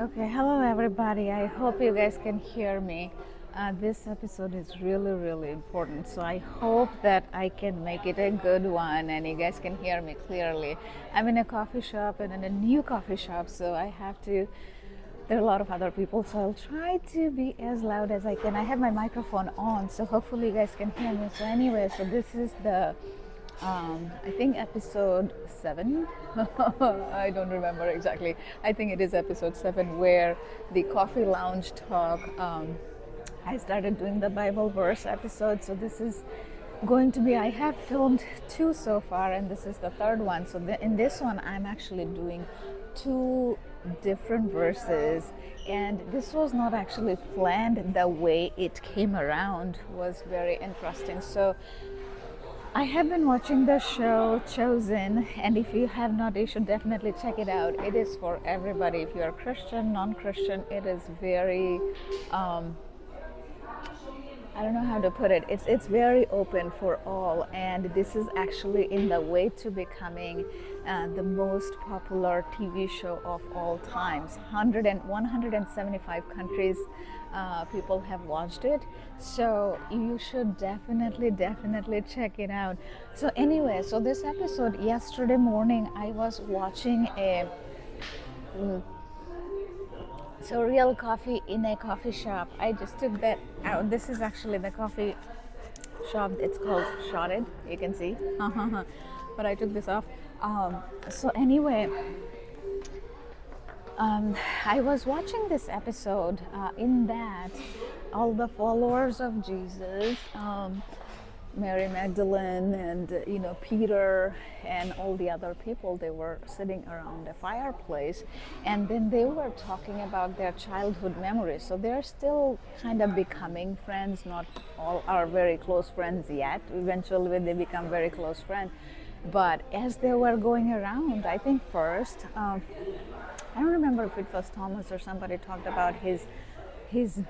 Okay, hello everybody. I hope you guys can hear me. This episode is really, really important. So I hope that I can make it a good one and you guys can hear me clearly. I'm in a coffee shop and in a new coffee shop, so I have to. There are a lot of other people, so I'll try to be as loud as I can. I have my microphone on, so hopefully you guys can hear me. So, anyway, so this is the I think episode 7. I don't remember exactly. I think it is episode 7 where the coffee lounge talk. I started doing the Bible verse episode. So this is going to be, I have filmed 2 so far, and this is the 3rd one. So in this one, I'm actually doing 2 different verses, and this was not actually planned. The way it came around was very interesting. So I have been watching the show Chosen, and if you have not, you should definitely check it out. It is for everybody. If you are Christian, non-Christian, it is very I don't know how to put it. It's very open for all, and this is actually in the way to becoming the most popular TV show of all times. 175 countries, people have watched it, so you should definitely check it out. So anyway, so this episode, yesterday morning, I was watching a so real coffee in a coffee shop. I just took that out. This is actually the coffee shop. It's called Shotted. You can see. But I took this off. So anyway, I was watching this episode. In that, all the followers of Jesus. Mary Magdalene and Peter and all the other people, they were sitting around a fireplace, and then they were talking about their childhood memories. So they're still kind of becoming friends. Not all are very close friends yet. Eventually they become very close friends, but as they were going around, I think first I don't remember if it was Thomas or somebody talked about his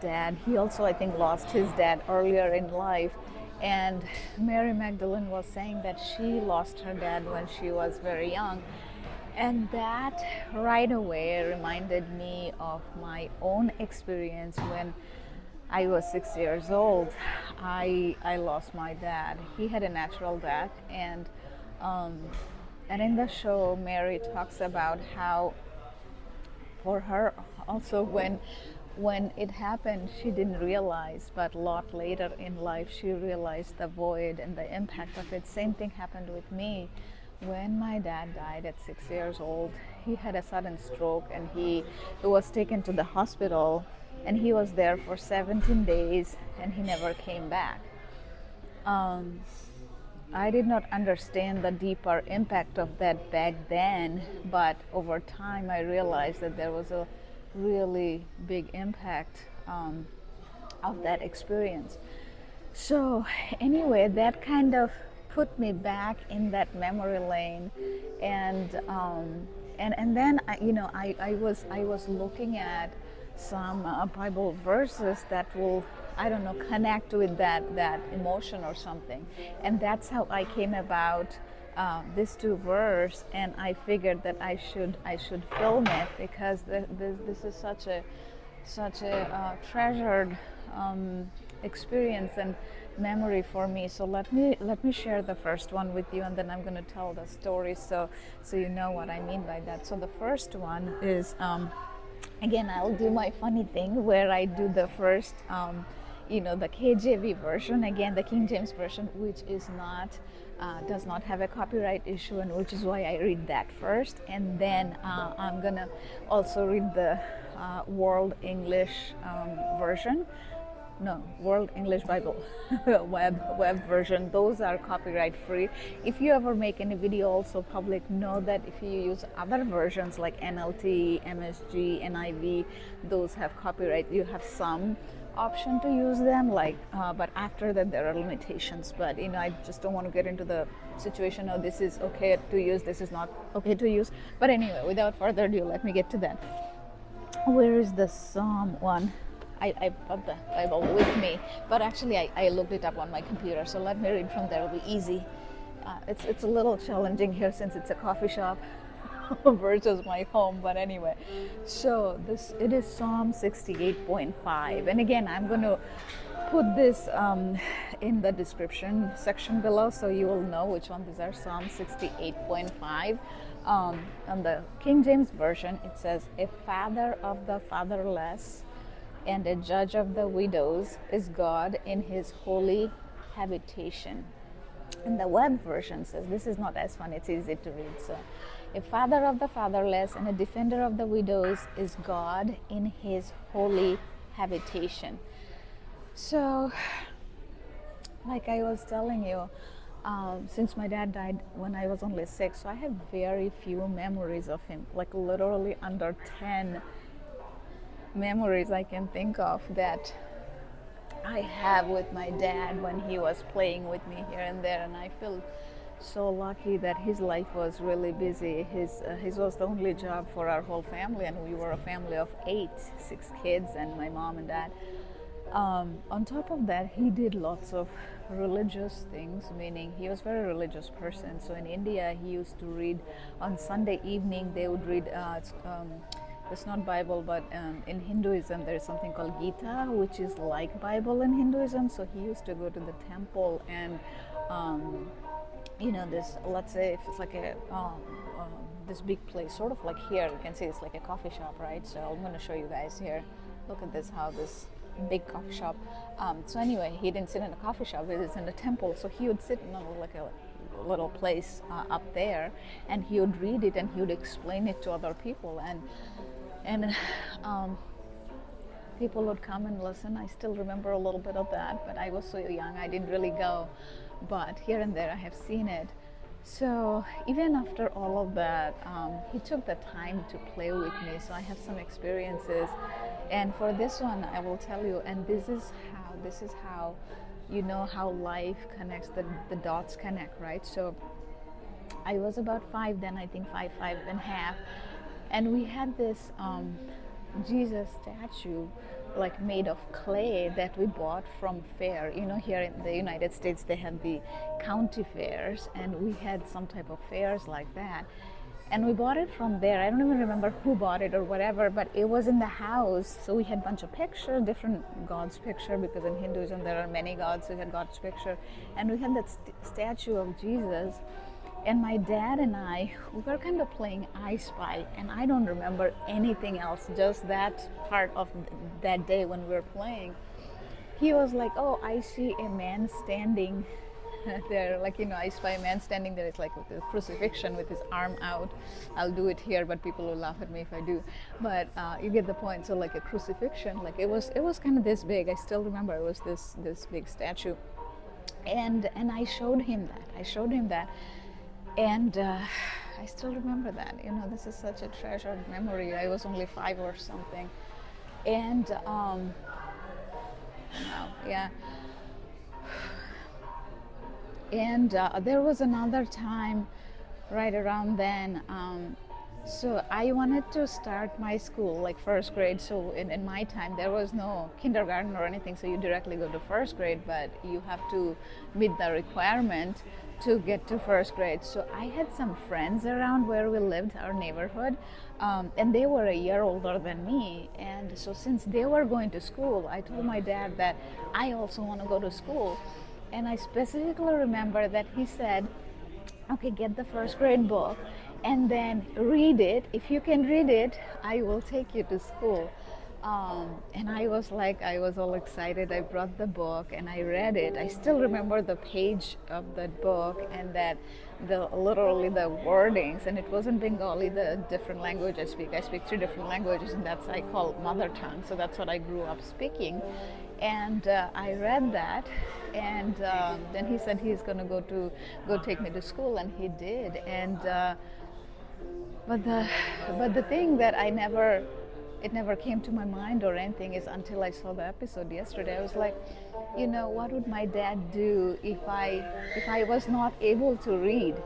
dad. He also, I think, lost his dad earlier in life. And Mary Magdalene was saying that she lost her dad when she was very young. And that right away reminded me of my own experience when I was 6 years old. I lost my dad. He had a natural death, and in the show, Mary talks about how for her also when it happened, she didn't realize, but a lot later in life, she realized the void and the impact of it. Same thing happened with me. When my dad died at 6 years old, he had a sudden stroke, and he was taken to the hospital, and he was there for 17 days, and he never came back. I did not understand the deeper impact of that back then, but over time I realized that there was a really big impact of that experience. So anyway, that kind of put me back in that memory lane, and then I was looking at some Bible verses that will, I don't know, connect with that emotion or something, and that's how I came about this 2 verse, and I figured that I should film it because this is such a treasured experience and memory for me. So let me share the first one with you, and then I'm going to tell the story so you know what I mean by that. So the first one is again, I'll do my funny thing where I do the first the KJV version, again the King James version, which is not does not have a copyright issue, and which is why I read that first, and then I'm gonna also read the World English version. No, World English Bible web version. Those are copyright free. If you ever make any video also public, know that if you use other versions like NLT, MSG, NIV, those have copyright. You have some option to use them, but after that there are limitations. But I just don't want to get into the situation of this is okay to use, this is not okay to use. But anyway, without further ado, let me get to that. Where is the Psalm one? I brought the Bible with me, but actually I looked it up on my computer, so let me read from there. It'll be easy. It's a little challenging here since it's a coffee shop. versus my home. But anyway, so this it is Psalm 68.5, and again, I'm going to put this in the description section below, so you will know which one these are. Psalm 68.5. On the King James Version, it says, "A father of the fatherless and a judge of the widows is God in his holy habitation." And the web version says, this is not as fun, it's easy to read. So, "A father of the fatherless and a defender of the widows is God in his holy habitation." So, like I was telling you, since my dad died when I was only 6, so I have very few memories of him, like literally under 10 memories I can think of that I have with my dad when he was playing with me here and there. And I feel so lucky that his life was really busy. His was the only job for our whole family, and we were a family of 8, 6 kids, and my mom and dad. On top of that, he did lots of religious things, meaning he was a very religious person. So in India, he used to read on Sunday evening. They would read. It's not Bible, but in Hinduism there is something called Gita, which is like Bible in Hinduism. So he used to go to the temple and, this, let's say if it's like a this big place, sort of like here, you can see it's like a coffee shop, right? So I'm going to show you guys here. Look at this, how this big coffee shop. So anyway, he didn't sit in a coffee shop, he was in a temple. So he would sit in like a little place up there, and he would read it and he would explain it to other people, and people would come and listen. I still remember a little bit of that, but I was so young, I didn't really go. But here and there I have seen it. So even after all of that, he took the time to play with me. So I have some experiences. And for this one, I will tell you, and this is how you know how life connects, the dots connect, right? So I was about 5 then, I think 5 and a half. And we had this Jesus statue, like made of clay, that we bought from fair. Here in the United States, they have the county fairs, and we had some type of fairs like that. And we bought it from there. I don't even remember who bought it or whatever, but it was in the house. So we had a bunch of pictures, different God's picture, because in Hinduism there are many gods, so we had God's picture. And we had that statue of Jesus. And my dad and I, we were kind of playing I Spy, and I don't remember anything else, just that part of that day when we were playing. He was like, "Oh, I see a man standing there, like, I spy a man standing there. It's like with a crucifixion with his arm out. I'll do it here, but people will laugh at me if I do. But you get the point. So like a crucifixion, like it was kind of this big. I still remember it was this big statue, and I showed him that. And I still remember that. This is such a treasured memory. I was only 5 or something. And yeah. And there was another time right around then. So I wanted to start my school, like first grade. So in my time, there was no kindergarten or anything. So you directly go to first grade, but you have to meet the requirement to get to first grade. So I had some friends around where we lived, our neighborhood, and they were a year older than me. And so since they were going to school, I told my dad that I also want to go to school. And I specifically remember that he said, "Okay, get the first grade book and then read it. If you can read it, I will take you to school." And I was all excited. I brought the book and I read it. I still remember the page of the book, and that literally the wordings, and it wasn't Bengali, the different language I speak. I speak 3 different languages, and that's I call mother tongue. So that's what I grew up speaking. And I read that, and then he said he's going to go take me to school, and he did. And but the thing that it never came to my mind or anything is until I saw the episode yesterday. I was like, what would my dad do if I was not able to read?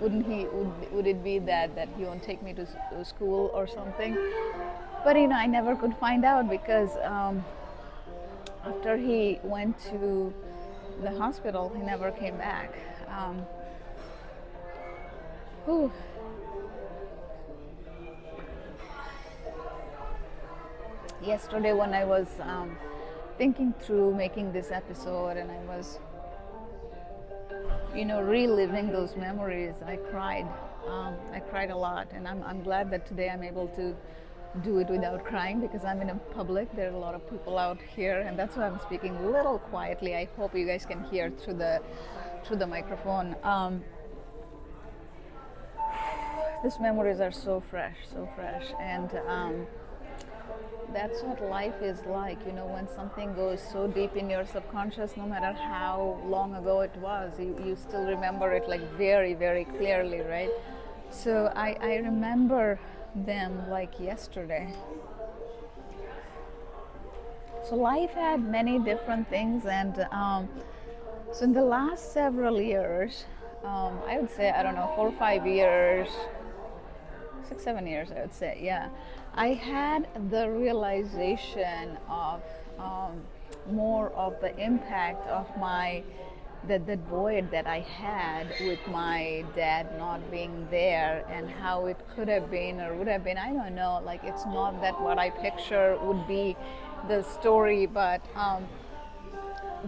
Would it be that he won't take me to school or something? But I never could find out, because after he went to the hospital, he never came back. yesterday when I was thinking through making this episode, and I was, reliving those memories, I cried. I cried a lot, and I'm glad that today I'm able to do it without crying, because I'm in a public. There are a lot of people out here, and that's why I'm speaking a little quietly. I hope you guys can hear through the microphone. These memories are so fresh, and that's what life is like. When something goes so deep in your subconscious, no matter how long ago it was, you still remember it like very, very clearly, right? So I remember them like yesterday. So life had many different things, and so in the last several years, I would say, I don't know, 4 or 5 years, 6, 7 years, I would say, yeah, I had the realization of more of the impact of that void that I had with my dad not being there, and how it could have been or would have been. I don't know. Like, it's not that what I picture would be the story, but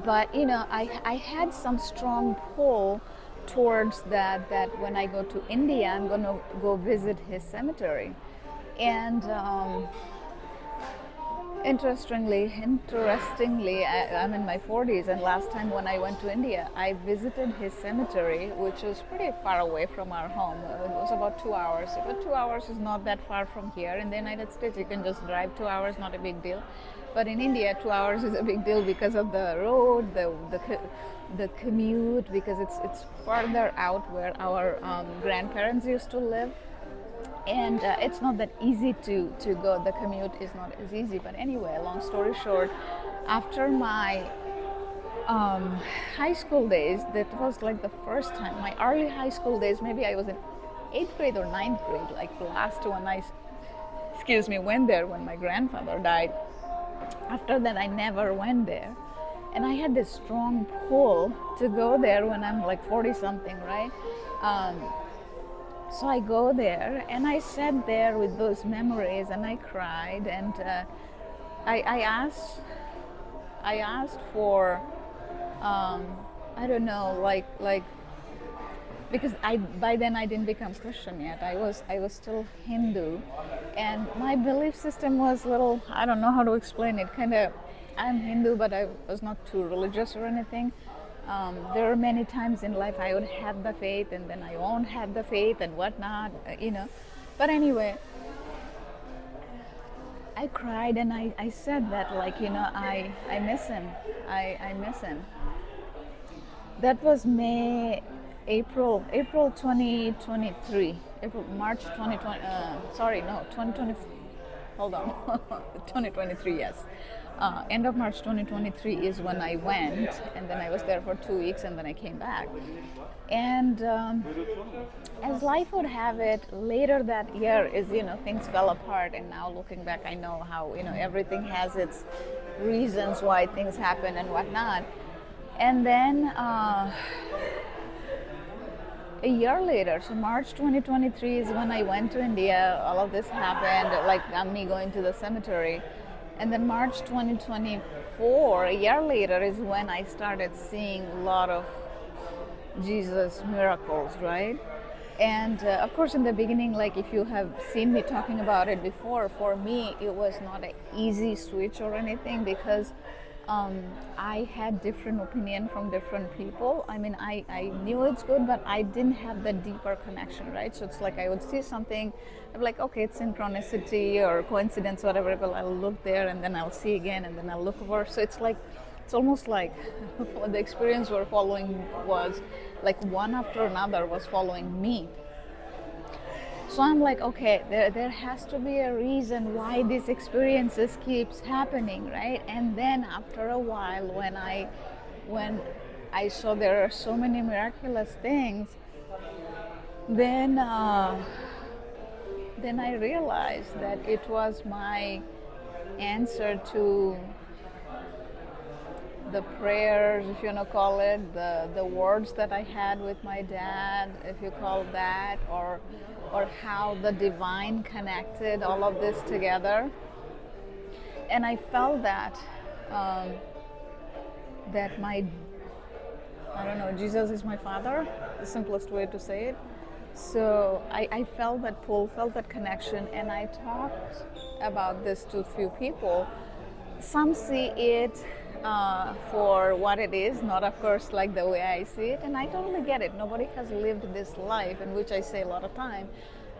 I had some strong pull towards that when I go to India, I'm going to go visit his cemetery. And interestingly, I'm in my 40s, and last time when I went to India, I visited his cemetery, which is pretty far away from our home. It was about 2 hours. But 2 hours is not that far from here. In the United States, you can just drive 2 hours, not a big deal. But in India, 2 hours is a big deal because of the road, the commute, because it's farther out where our grandparents used to live. And it's not that easy to go. The commute is not as easy. But anyway, long story short, after my high school days, that was like the first time, my early high school days, maybe I was in 8th grade or 9th grade, like the last one I went there when my grandfather died. After that, I never went there. And I had this strong pull to go there when I'm like 40 something, right? So I go there, and I sat there with those memories, and I cried, and I asked for, I don't know, like because by then I didn't become Christian yet. I was still Hindu, and my belief system was little, I don't know how to explain it. Kind of, I'm Hindu, but I was not too religious or anything. There are many times in life I would have the faith, and then I won't have the faith and whatnot, But anyway, I cried, and I said that, like, I miss him. I miss him. That was April 2023. March 2020. 2020. Hold on. 2023, yes. End of March 2023 is when I went, and then I was there for 2 weeks, and then I came back. And as life would have it, later that year things fell apart, and now looking back, I know how everything has its reasons why things happen and whatnot. And then a year later, so March 2023 is when I went to India. All of this happened, like me going to the cemetery. And then March 2024, a year later, is when I started seeing a lot of Jesus miracles, right? And of course, in the beginning, like if you have seen me talking about it before, for me, it was not an easy switch or anything, because I had different opinion from different people. I mean, I knew it's good, but I didn't have the deeper connection, right? So it's like I would see something, I'm like, okay, it's synchronicity or coincidence, whatever, but I'll look there, and then I'll see again, and then I'll look over. So it's almost like what the experience we're following was like one after another was following me. So I'm like, okay, there has to be a reason why these experiences keeps happening, right? And then after a while, when I saw there are so many miraculous things, then I realized that it was my answer to the prayers, if you want to call it, the words that I had with my dad, if you call that, or how the divine connected all of this together. And I felt that um, that my, I don't know, Jesus is my father, the simplest way to say it. So I felt that pull, felt that connection, and I talked about this to a few people. Some see it for what it is, not of course like the way I see it, and I totally get it. Nobody has lived this life, in which I say a lot of time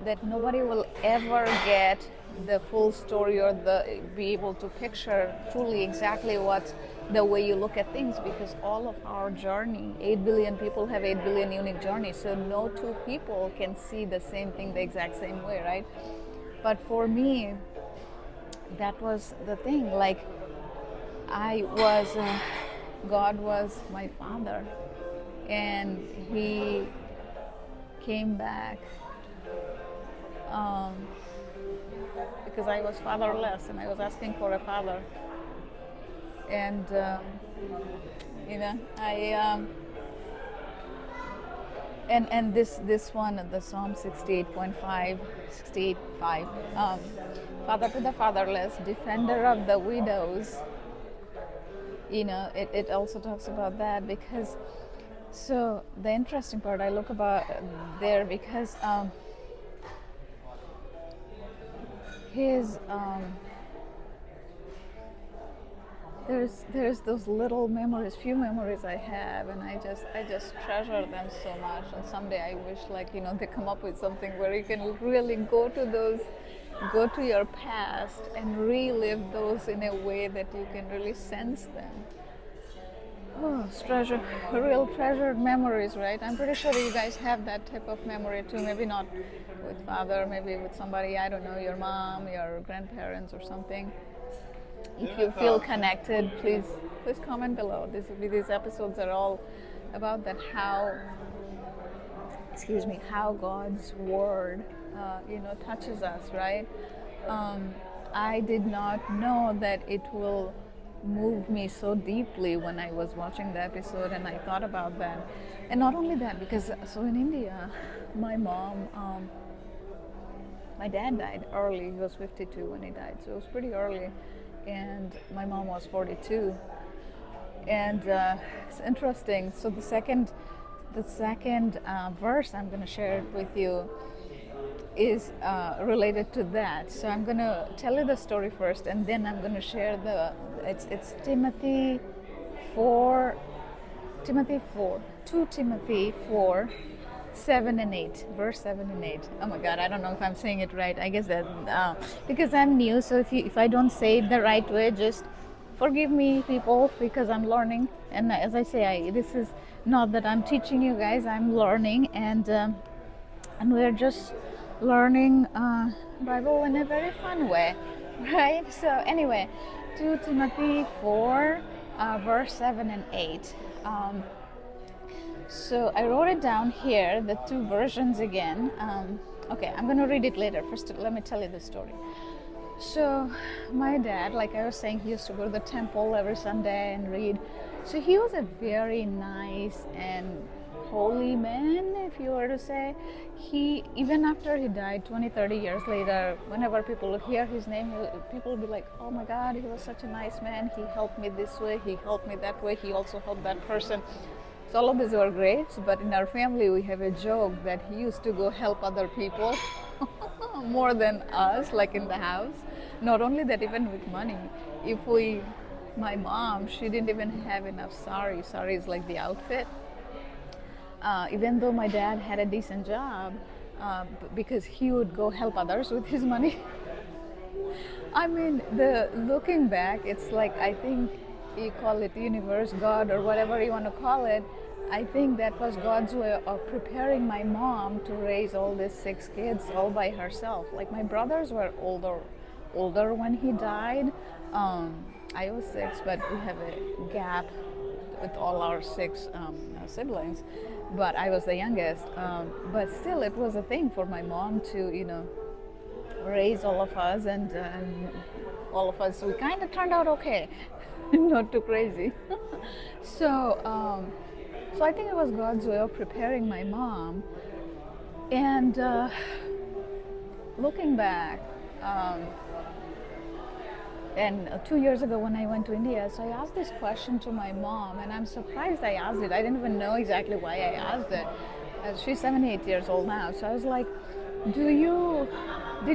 that nobody will ever get the full story or be able to picture truly exactly what the way you look at things, because all of our journey, 8 billion people have 8 billion unique journeys, so no two people can see the same thing the exact same way, right? But for me, that was the thing. Like, I was, God was my father, and He came back because I was fatherless and I was asking for a father. And, and this one, the Psalm 68.5, 68.5, Father to the fatherless, defender of the widows. It also talks about that, because, so the interesting part I look about there, because his there's those little memories, few memories I have, and I just treasure them so much. And someday I wish, like, they come up with something where you can really go to your past and relive those in a way that you can really sense them. Oh, treasure, real treasured memories, right? I'm pretty sure you guys have that type of memory too. Maybe not with father, maybe with somebody, I don't know, your mom, your grandparents or something. If you feel connected, please comment below. These episodes are all about that, how God's word touches us, right? I did not know that it will move me so deeply when I was watching the episode, and I thought about that. And not only that, because so in India, my dad died early. He was 52 when he died, so it was pretty early. And my mom was 42. And it's interesting. So the second verse I'm going to share with you is related to that. So I'm going to tell you the story first, and then I'm going to share it's Timothy 4, 2 Timothy 4, 7 and 8, verse 7 and 8. Oh my God, I don't know if I'm saying it right. I guess that because I'm new, so if I don't say it the right way, just forgive me, people, because I'm learning. And as I say, this is not that I'm teaching you guys. I'm learning, and we're just learning Bible in a very fun way, right? So anyway, 2 Timothy 4, verse 7 and 8. So I wrote it down here, the two versions again. Okay, I'm going to read it later. First, let me tell you the story. So my dad, like I was saying, he used to go to the temple every Sunday and read. So he was a very nice and holy man, if you were to say. He, even after he died 20, 30 years later, whenever people would hear his name, people would be like, oh my God, he was such a nice man. He helped me this way, he helped me that way, he also helped that person. So all of these were great, but in our family we have a joke that he used to go help other people more than us, like in the house. Not only that, even with money. My mom, she didn't even have enough sari. Sari is like the outfit. Even though my dad had a decent job, because he would go help others with his money. I mean, looking back, it's like, I think you call it universe, God, or whatever you want to call it. I think that was God's way of preparing my mom to raise all these 6 kids all by herself. Like, my brothers were older when he died. I was 6, but we have a gap with all our 6 siblings. But I was the youngest. But still, it was a thing for my mom to, raise all of us, and all of us, we kind of turned out okay. Not too crazy. So I think it was God's way of preparing my mom. And looking back, And 2 years ago when I went to India, so I asked this question to my mom, and I'm surprised I asked it. I didn't even know exactly why I asked it. She's 78 years old now, so I was like, did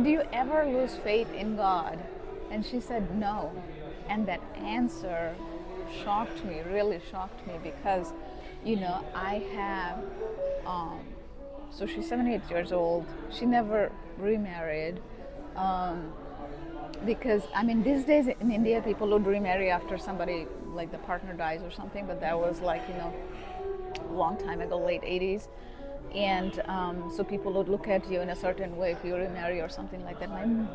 you ever lose faith in God? And she said no. And that answer shocked me, really shocked me, because, I have, so she's 78 years old. She never remarried. Because these days in India, people would remarry after somebody, like the partner dies or something, but that was like, a long time ago, late 80s. And so people would look at you in a certain way if you remarry or something like that.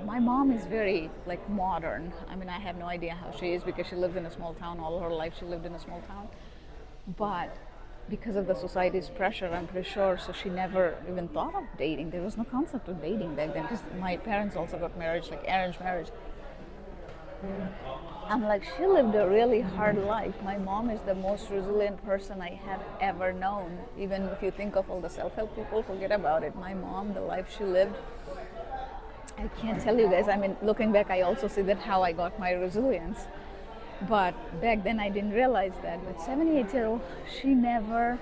My mom is very like modern. I have no idea how she is, because she lived in a small town all her life. She lived in a small town, but because of the society's pressure, I'm pretty sure, so she never even thought of dating. There was no concept of dating back then, because my parents also got married, like arranged marriage. I'm like, she lived a really hard life. My mom is the most resilient person I have ever known. Even if you think of all the self-help people, forget about it. My mom, the life she lived, I can't tell you guys. Looking back, I also see that how I got my resilience. But back then I didn't realize that. But 78-year-old, she never,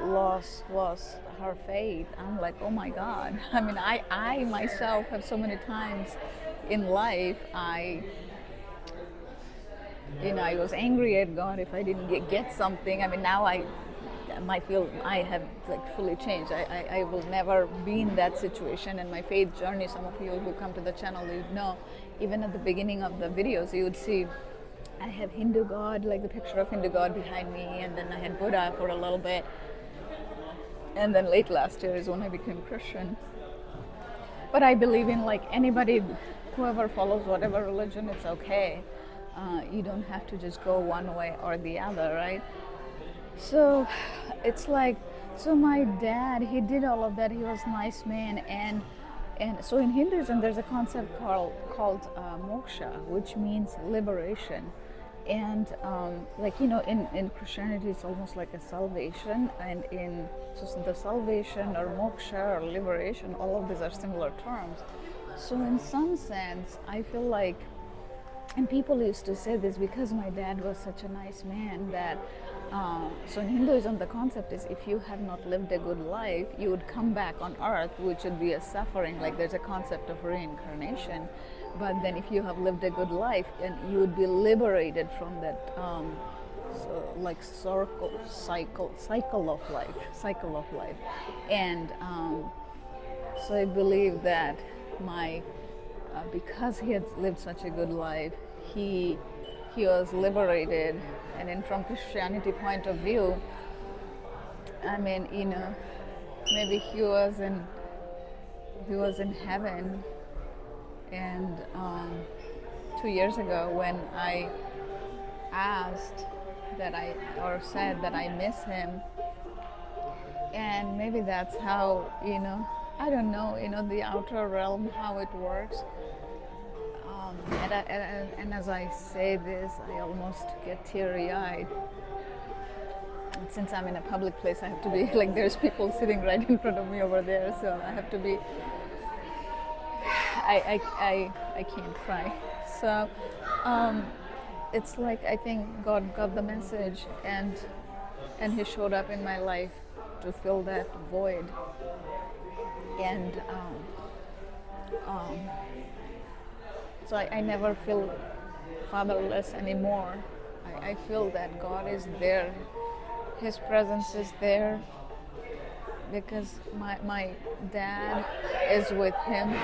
lost her faith. I'm like, oh my God. I myself have so many times in life, I was angry at God if I didn't get something. Now I feel I have like fully changed. I will never be in that situation. And my faith journey, some of you who come to the channel, you know, even at the beginning of the videos, you would see I have Hindu God, like the picture of Hindu God behind me, and then I had Buddha for a little bit. And then late last year is when I became Christian. But I believe in like anybody, whoever follows whatever religion, it's okay. You don't have to just go one way or the other, right? So it's like, so my dad, he did all of that. He was a nice man, and so in Hinduism there's a concept called moksha, which means liberation. And in Christianity it's almost like a salvation, and so the salvation or moksha or liberation, all of these are similar terms. So in some sense I feel like, and people used to say this because my dad was such a nice man, that so in Hinduism the concept is, if you have not lived a good life, you would come back on earth, which would be a suffering. Like there's a concept of reincarnation, but then if you have lived a good life, then you would be liberated from that cycle of life. And so I believe that because he had lived such a good life, he was liberated. And then from Christianity point of view, maybe he was in heaven. And 2 years ago when I asked said that I miss him, and maybe that's how, I don't know, the outer realm, how it works. And as I say this, I almost get teary-eyed. And since I'm in a public place, I have to be like, there's people sitting right in front of me over there, so I have to be, I can't cry. So it's like, I think God got the message, and he showed up in my life to fill that void. And so I never feel fatherless anymore. I feel that God is there. His presence is there, because my dad is with him.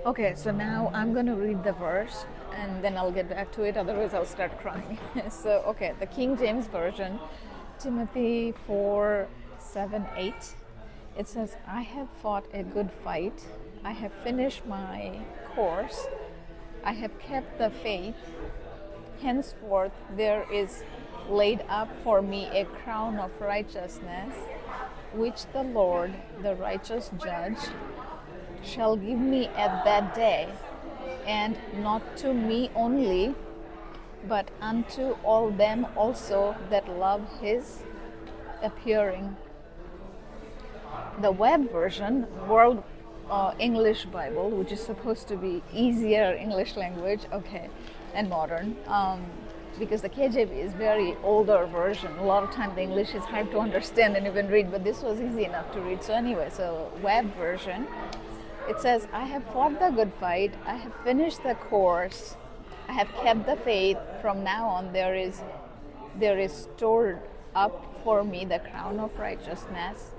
Okay, so now I'm going to read the verse, and then I'll get back to it, otherwise I'll start crying. So, okay, the King James Version, Timothy 4:7-8. It says, I have fought a good fight. I have finished my course. I have kept the faith. Henceforth there is laid up for me a crown of righteousness, which the Lord, the righteous judge, shall give me at that day, and not to me only, but unto all them also that love his appearing. the web version, World English Bible, which is supposed to be easier English language, okay, and modern. Because the KJV is very older version. A lot of times the English is hard to understand and even read, but this was easy enough to read. So anyway, so web version, it says, I have fought the good fight, I have finished the course, I have kept the faith. From now on there is stored up for me the crown of righteousness,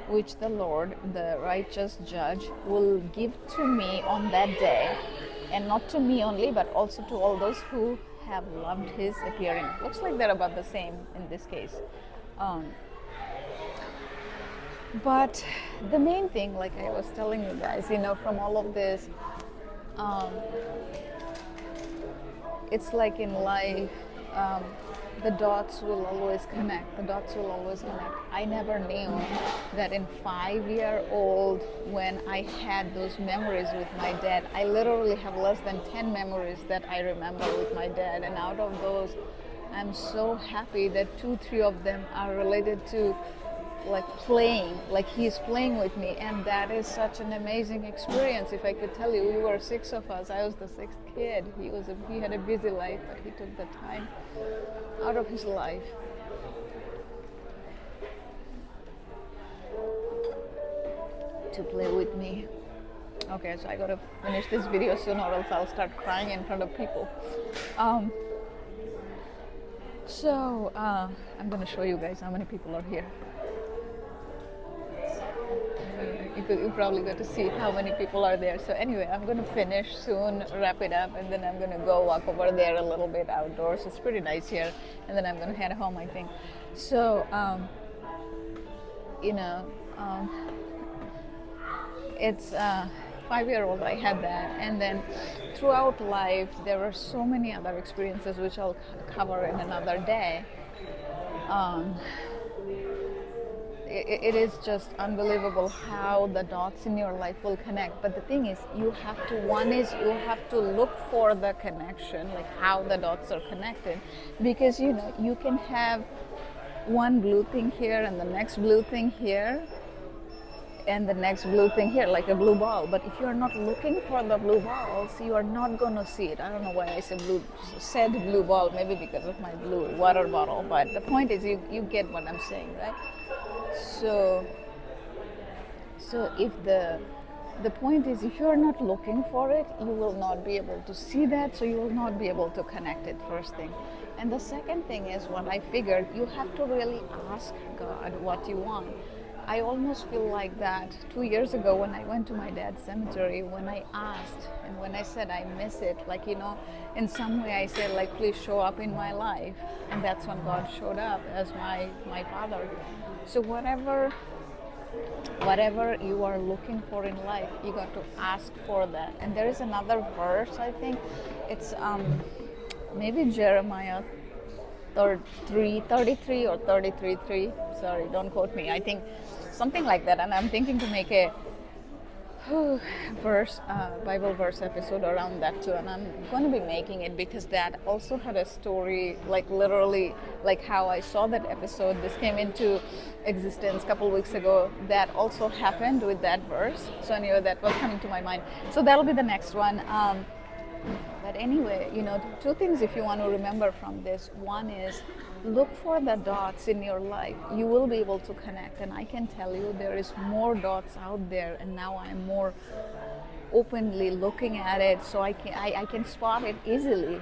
which the Lord, the righteous judge, will give to me on that day, and not to me only, but also to all those who have loved his appearing. Looks like they're about the same in this case. But the main thing, like I was telling you guys, from all of this, it's like in life, the dots will always connect. The dots will always connect. I never knew that in 5-year-old, when I had those memories with my dad, I literally have less than 10 memories that I remember with my dad. And out of those, I'm so happy that 2-3 of them are related to like playing, like he's playing with me, and that is such an amazing experience. If I could tell you, we were 6 of us. I was the 6th kid. He had a busy life, but he took the time out of his life to play with me. Okay, so I gotta finish this video soon, or else I'll start crying in front of people. I'm gonna show you guys how many people are here. You probably got to see how many people are there. So anyway, I'm going to finish soon, wrap it up, and then I'm going to go walk over there a little bit outdoors. It's pretty nice here, and then I'm going to head home, I think. So, it's 5-year-old, I had that, and then throughout life, there were so many other experiences which I'll cover in another day. It is just unbelievable how the dots in your life will connect. But the thing is, you have to look for the connection, like how the dots are connected, because you can have one blue thing here and the next blue thing here and the next blue thing here, like a blue ball. But if you are not looking for the blue balls, you are not going to see it. I don't know why I said blue ball, maybe because of my blue water bottle, but the point is you get what I'm saying, right? So if the point is, if you are not looking for it, you will not be able to see that, so you will not be able to connect it, first thing. And the second thing is, what I figured, you have to really ask God what you want. I almost feel like that 2 years ago when I went to my dad's cemetery, when I asked and when I said I miss it, like, in some way I said, like, please show up in my life. And that's when God showed up as my father. So whatever you are looking for in life, you got to ask for that. And there is another verse, I think it's maybe Jeremiah 33 or 33:3. Sorry, don't quote me. I think something like that. And I'm thinking to make a Bible verse episode around that too. And I'm going to be making it because that also had a story, like literally, like how I saw that episode. This came into existence a couple weeks ago. That also happened with that verse. So anyway, that was coming to my mind. So that'll be the next one. But anyway, 2 things if you want to remember from this. One is, look for the dots in your life. You will be able to connect. And I can tell you there is more dots out there. And now I'm more openly looking at it, so I can spot it easily.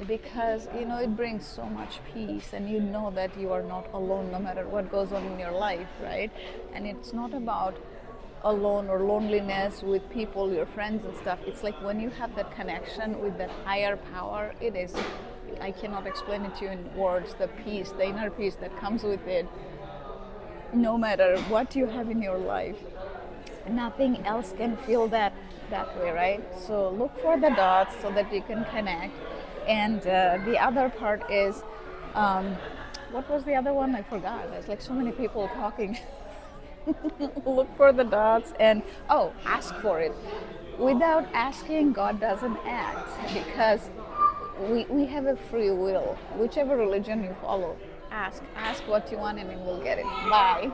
Because, it brings so much peace, and you know that you are not alone no matter what goes on in your life, right? And it's not about alone or loneliness with people, your friends and stuff. It's like when you have that connection with that higher power, it is, I cannot explain it to you in words, the peace, the inner peace that comes with it, no matter what you have in your life. Nothing else can feel that way, right? So look for the dots so that you can connect. And the other part is, what was the other one? I forgot. There's like so many people talking. Look for the dots and ask for it. Without asking, God doesn't act, because we have a free will. Whichever religion you follow, ask what you want and you will get it. Bye.